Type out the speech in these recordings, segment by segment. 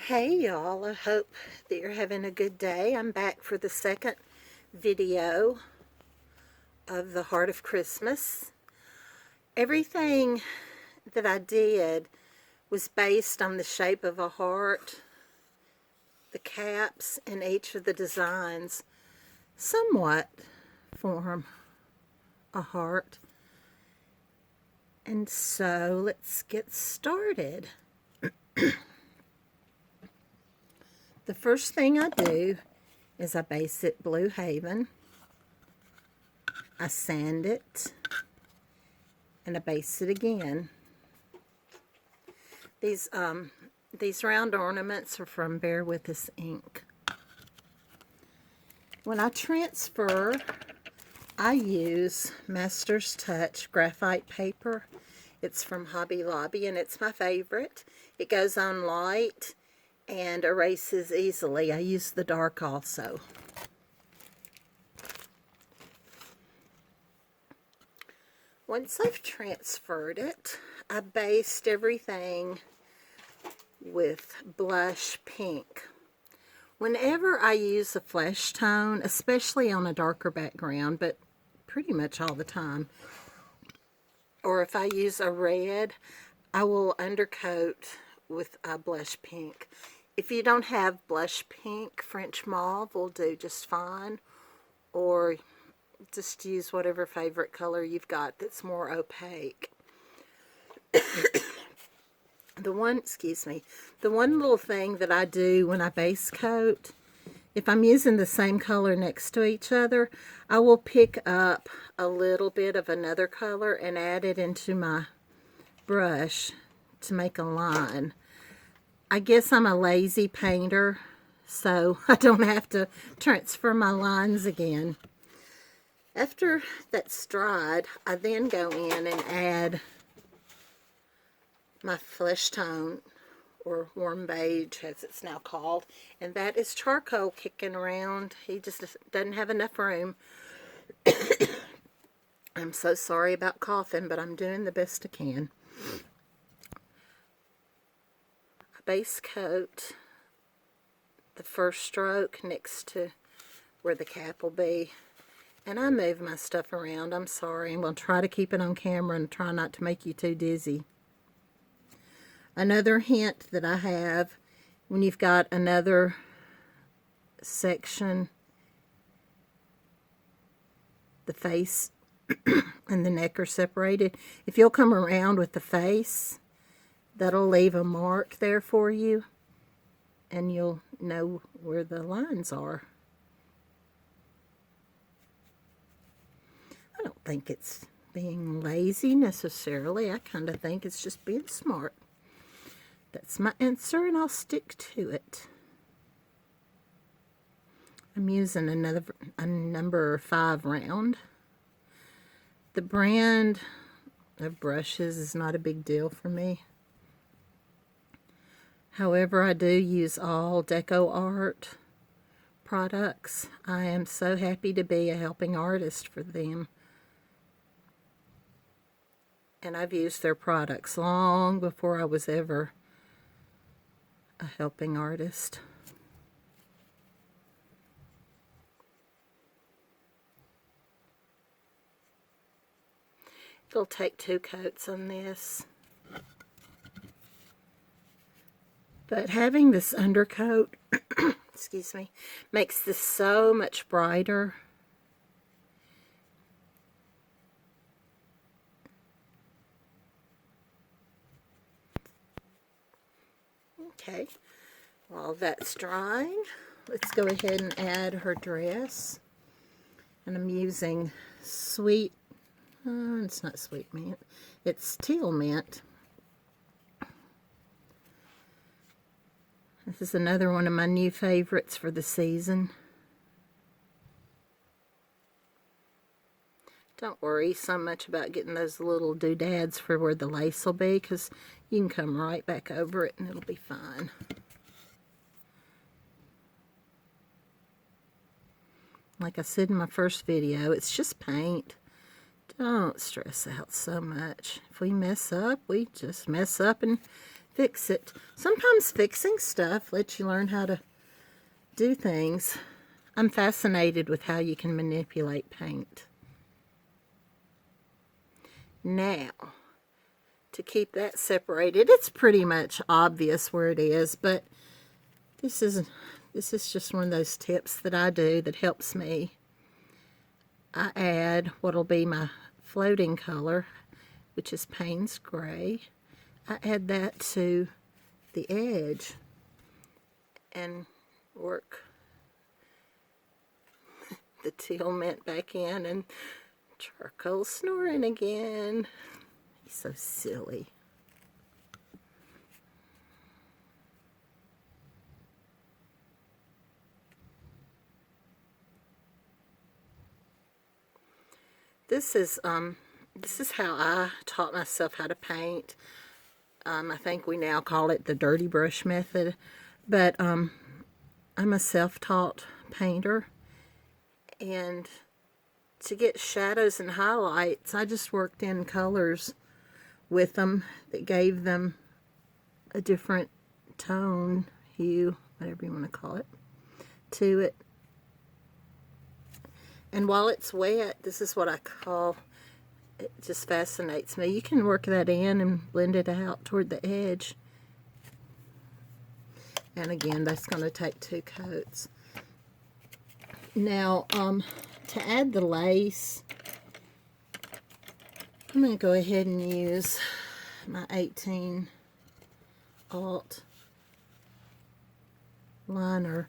Hey y'all, I hope that you're having a good day. I'm back for the second video of the Heart of Christmas. Everything that I did was based on the shape of a heart. The caps in each of the designs somewhat form a heart. And so let's get started. The first thing I do is I base it Blue Haven. I sand it and I base it again. These round ornaments are from Bear With Us ink. When I transfer, I use Master's Touch graphite paper. It's from Hobby Lobby and it's my favorite. It goes on light and erases easily. I use the dark also. Once I've transferred it, I based everything with blush pink. Whenever I use a flesh tone, especially on a darker background, but pretty much all the time, or if I use a red, I will undercoat with a blush pink. If you don't have blush pink, French mauve will do just fine, or just use whatever favorite color you've got that's more opaque. The one little thing that I do when I base coat, if I'm using the same color next to each other, I will pick up a little bit of another color and add it into my brush to make a line. I guess I'm a lazy painter, so I don't have to transfer my lines again. After that's dried, I then go in and add my flesh tone, or warm beige as it's now called, and that is charcoal kicking around. He just doesn't have enough room. I'm so sorry about coughing, but I'm doing the best I can. I base coat the first stroke next to where the cap will be, and I move my stuff around. I'm sorry. I'm going to try to keep it on camera and try not to make you too dizzy. Another hint that I have, when you've got another section, the face and the neck are separated, if you'll come around with the face, that'll leave a mark there for you, and you'll know where the lines are. I don't think it's being lazy necessarily. I kind of think it's just being smart. That's my answer, and I'll stick to it. I'm using a number 5 round. The brand of brushes is not a big deal for me. However, I do use all Deco Art products. I am so happy to be a helping artist for them. And I've used their products long before I was ever a helping artist. It'll take 2 coats on this. But having this undercoat, excuse me, makes this so much brighter. Okay, while that's drying, let's go ahead and add her dress. And I'm using sweet, it's not sweet mint, it's teal mint. This is another one of my new favorites for the season. Don't worry so much about getting those little doodads for where the lace will be, because you can come right back over it and it'll be fine. Like I said in my first video, it's just paint. Don't stress out so much. If we mess up, we just mess up and fix it. Sometimes fixing stuff lets you learn how to do things. I'm fascinated with how you can manipulate paint. Now, to keep that separated, it's pretty much obvious where it is, but this is just one of those tips that I do that helps me. I add what'll be my floating color, which is Payne's Gray. I add that to the edge and work the teal mint back in, and charcoal snoring again. He's so silly. This is how I taught myself how to paint. I think we now call it the dirty brush method, but I'm a self-taught painter, and to get shadows and highlights, I just worked in colors with them that gave them a different tone, hue, whatever you want to call it, to it. And while it's wet, this is what I call, it just fascinates me. You can work that in and blend it out toward the edge. And again, that's going to take 2 coats. Now, to add the lace, I'm going to go ahead and use my 18 Alt liner.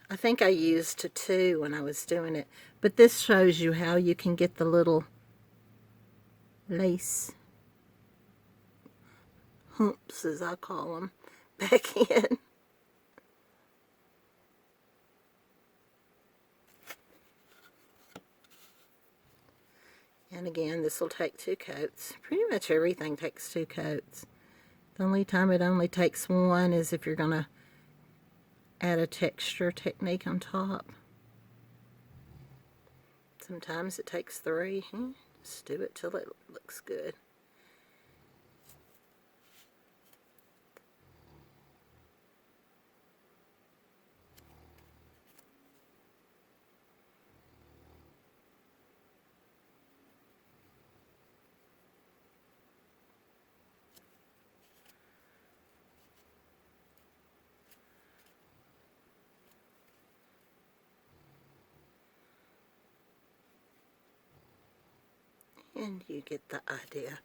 I think I used a 2 when I was doing it, but this shows you how you can get the little lace humps, as I call them, back in. And again, this will take 2 coats. Pretty much everything takes 2 coats. The only time it only takes 1 is if you're going to add a texture technique on top. Sometimes it takes 3. Just do it till it looks good. And you get the idea.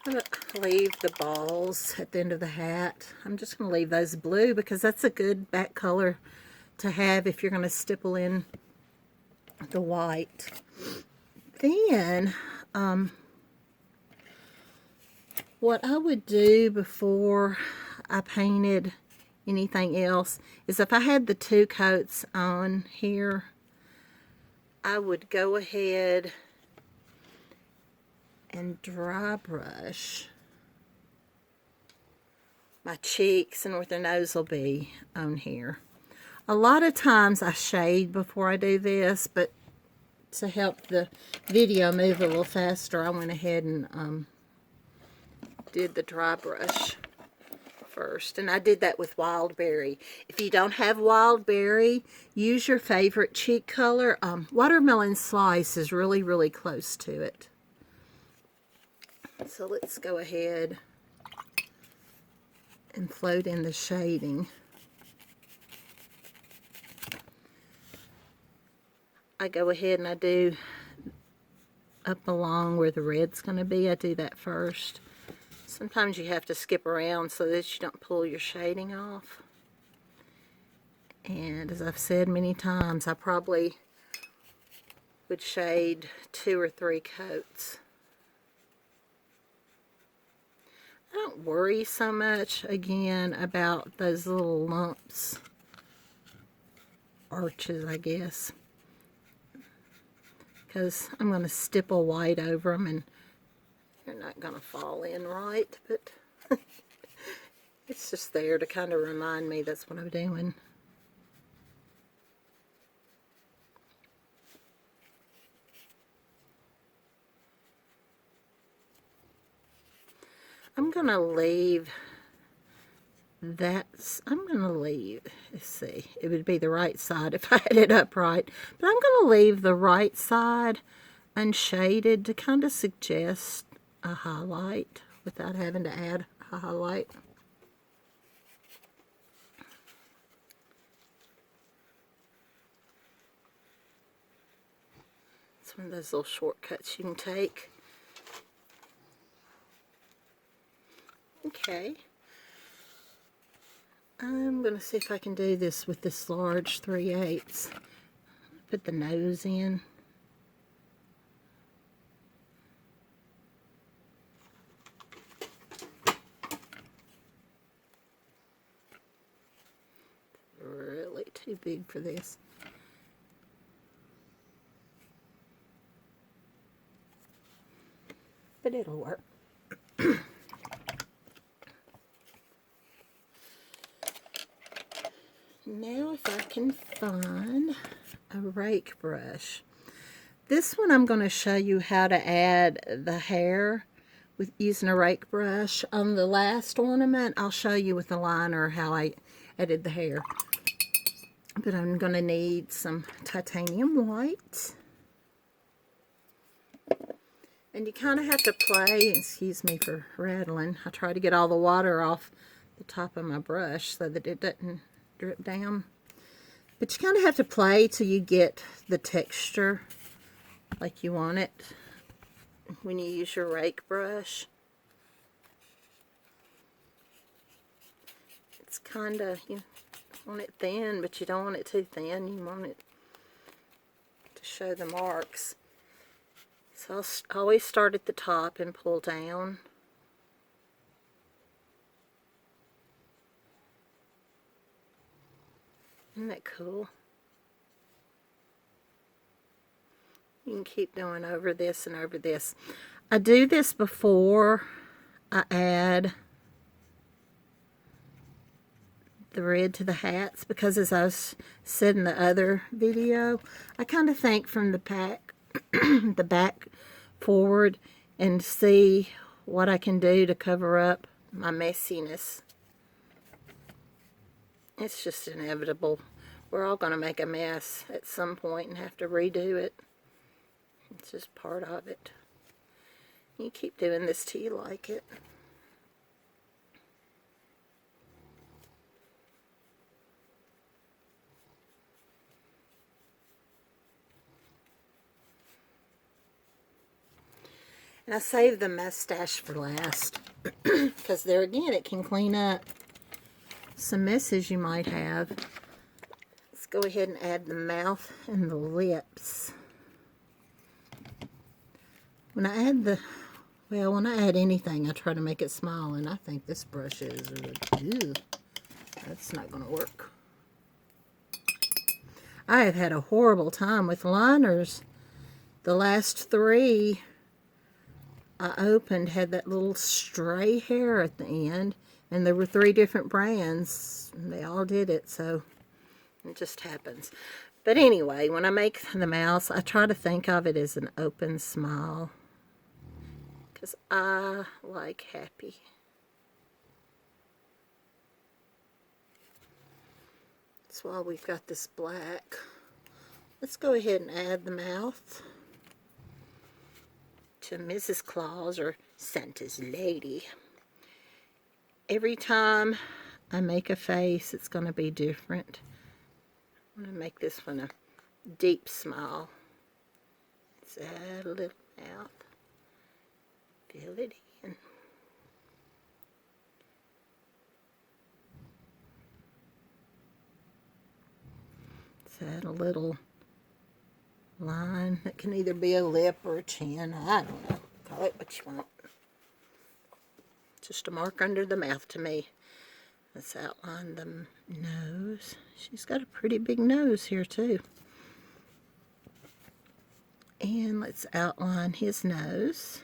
I'm going to leave the balls at the end of the hat. I'm just going to leave those blue because that's a good back color to have if you're going to stipple in the white. Then, what I would do before I painted anything else is if I had the 2 coats on here, I would go ahead and dry brush my cheeks and where the nose will be on here. A lot of times I shade before I do this, but to help the video move a little faster, I went ahead and did the dry brush first. And I did that with Wild Berry. If you don't have Wild Berry, use your favorite cheek color. Watermelon Slice is really, really close to it. So let's go ahead and float in the shading. I go ahead and I do up along where the red's going to be. I do that first. Sometimes you have to skip around so that you don't pull your shading off. And as I've said many times, I probably would shade 2 or 3 coats. I don't worry so much, again, about those little lumps, arches, I guess, because I'm going to stipple white over them and they're not going to fall in right, but it's just there to kind of remind me that's what I'm doing. I'm going to leave I'm going to leave, let's see, it would be the right side if I had it upright, but I'm going to leave the right side unshaded to kind of suggest a highlight without having to add a highlight. It's one of those little shortcuts you can take. Okay. I'm going to see if I can do this with this large 3/8. Put the nose in. Really too big for this. But it'll work. Now if I can find a rake brush. This one I'm going to show you how to add the hair with using a rake brush. On the last ornament I'll show you with the liner how I added the hair. But I'm going to need some titanium white. And you kind of have to play, excuse me for rattling, I try to get all the water off the top of my brush so that it doesn't drip down. But you kind of have to play till you get the texture like you want it when you use your rake brush. It's kind of, you want it thin, but you don't want it too thin. You want it to show the marks. So I'll always start at the top and pull down. Isn't that cool? You can keep going over this and over this. I do this before I add the red to the hats, because as I was said in the other video, I kind of think from the back, the back forward, and see what I can do to cover up my messiness. It's just inevitable. We're all going to make a mess at some point and have to redo it. It's just part of it. You keep doing this till you like it. And I saved the mustache for last because there again it can clean up some messes you might have. Let's go ahead and add the mouth and the lips. When I add when I add anything, I try to make it small, and I think this brush is, ew, that's not going to work. I have had a horrible time with liners. The last 3 I opened had that little stray hair at the end, and there were 3 different brands, and they all did it, so it just happens. But anyway, when I make the mouth, I try to think of it as an open smile, because I like happy. That's why we've got this black. Let's go ahead and add the mouth to Mrs. Claus, or Santa's lady. Every time I make a face, it's going to be different. I'm going to make this one a deep smile. Let's add a little mouth. Fill it in. Let's add a little line that can either be a lip or a chin. I don't know. Call it what you want. Just a mark under the mouth to me. Let's outline the nose. She's got a pretty big nose here too. And let's outline his nose.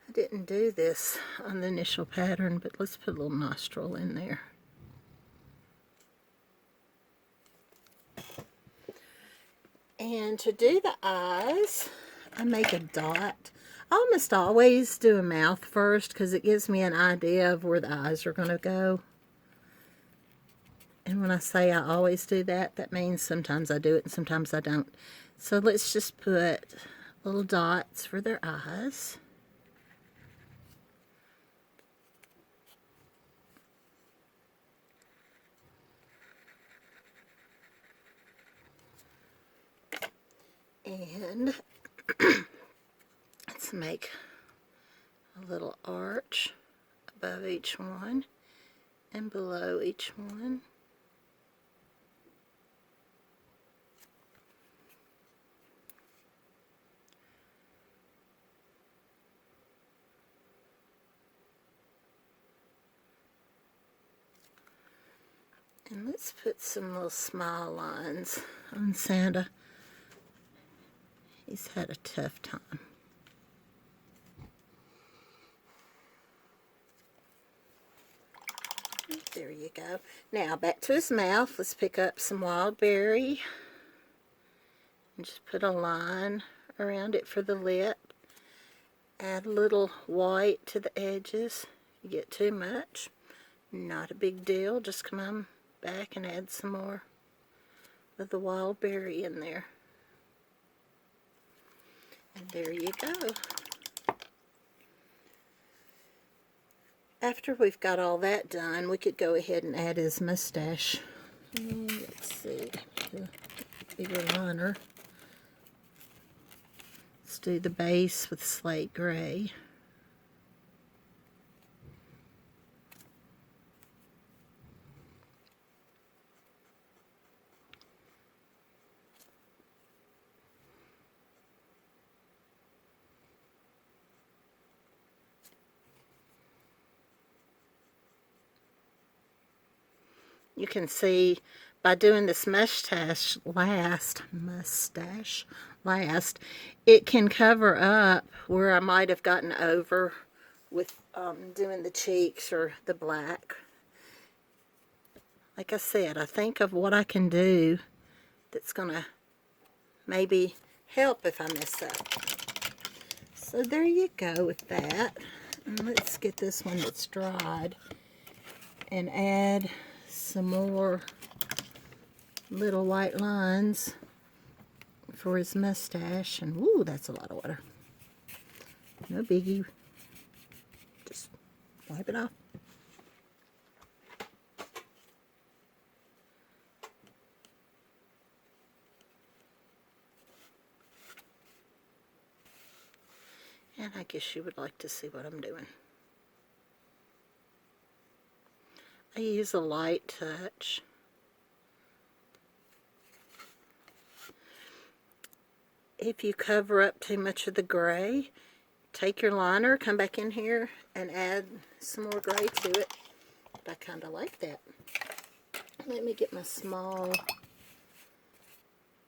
I didn't do this on the initial pattern, but let's put a little nostril in there. And to do the eyes, I make a dot. I almost always do a mouth first because it gives me an idea of where the eyes are going to go. And when I say I always do that, that means sometimes I do it and sometimes I don't. So let's just put little dots for their eyes. And let's make a little arch above each one and below each one. And let's put some little smile lines on Santa. He's had a tough time. There you go. Now back to his mouth. Let's pick up some wild berry and just put a line around it for the lip. Add a little white to the edges. If you get too much, not a big deal. Just come on back and add some more of the wild berry in there. And there you go. After we've got all that done, we could go ahead and add his mustache. Let's see, the bigger liner. Let's do the base with slate gray. You can see by doing this mustache last, it can cover up where I might have gotten over with doing the cheeks or the black. Like I said, I think of what I can do that's going to maybe help if I mess up. So there you go with that. And let's get this one that's dried and add some more little white lines for his mustache. And woo, that's a lot of water. No biggie. Just wipe it off. And I guess you would like to see what I'm doing. I use a light touch. If you cover up too much of the gray, take your liner, come back in here, and add some more gray to it. But I kind of like that. Let me get my small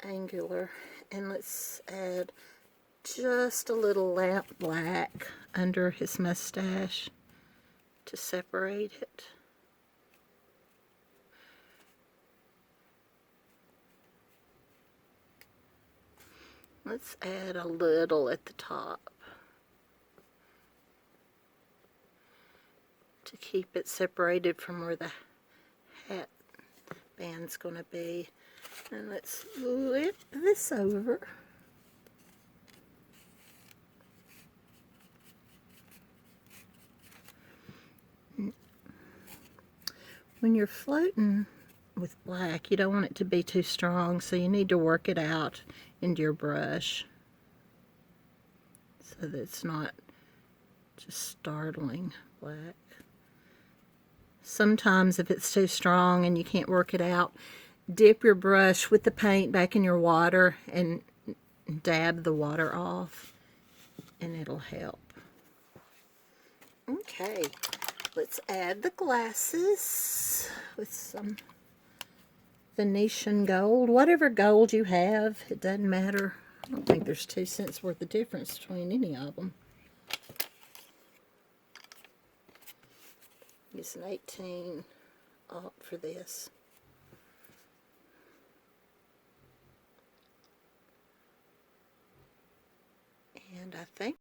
angular, and let's add just a little lamp black under his mustache to separate it. Let's add a little at the top to keep it separated from where the hat band's going to be. And let's flip this over. When you're floating with black, you don't want it to be too strong, so you need to work it out into your brush so that it's not just startling black. Sometimes if it's too strong and you can't work it out, dip your brush with the paint back in your water and dab the water off, and it'll help. Okay, let's add the glasses with some Venetian gold. Whatever gold you have, it doesn't matter. I don't think there's 2 cents worth of difference between any of them. Use an 18 for this. And I think